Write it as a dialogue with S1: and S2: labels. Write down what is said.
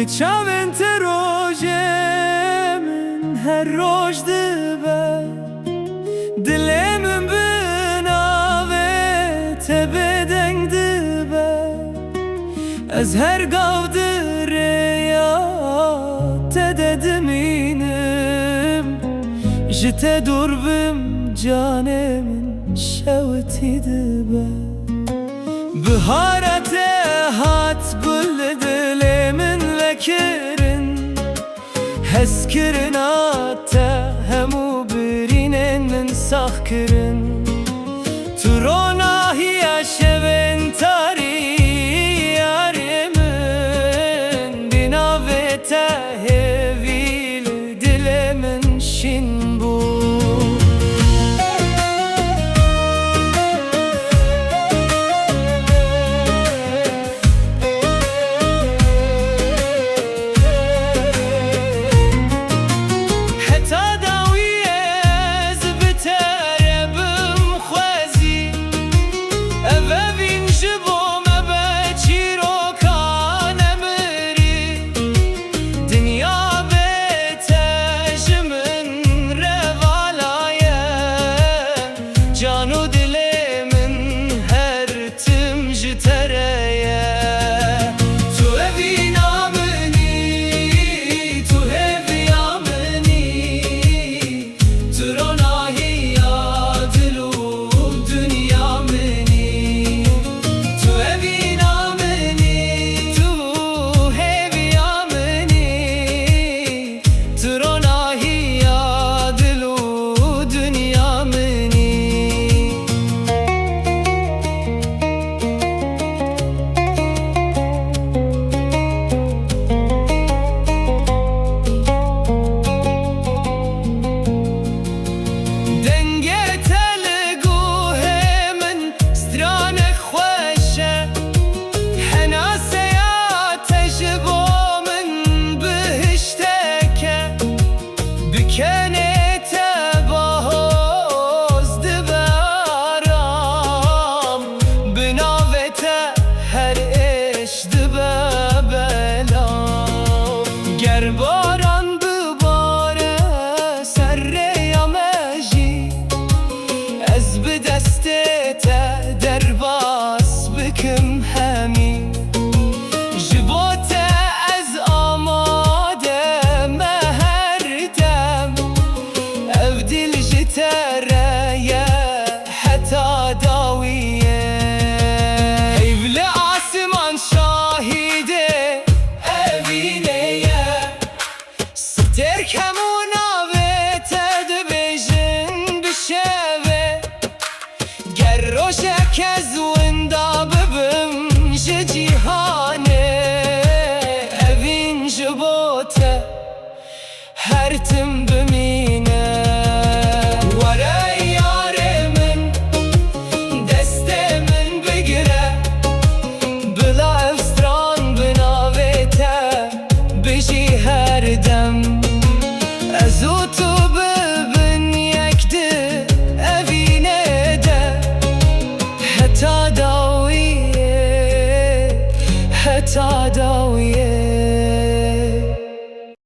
S1: çavên te rojê min her roj dibe, dilê min bi navê te bêdeng dibe. Ez her gav di rêya te de dimînim, ji te dûr bim canê min şewitî dibe. Bihara te hat gul dilê min vekirin, heskirina te hemû birînên min sax kirin. Tu ronahiya şevên tarî yarê min, di navê te hêvî li dilê min şîn bû. Baran bibare serrêya me jî, ez bi destê te derbas bikim hemî. Ji bo te ez amade me her dem, ev dil ji te re ye heta dawiyê. Heyvli asman şahîdê evînê ye, terk hemû navê te dibêjin bişeve. Ger rojek ez winda bibim ji cîhanê, evîn ji bo te her tim bimîne. Were yarê min, destê min bigire, bila ev stran bi navê te bijî her dem. Ez û tu bibin yek di evînê de, heta dawiyê, heta dawiyê.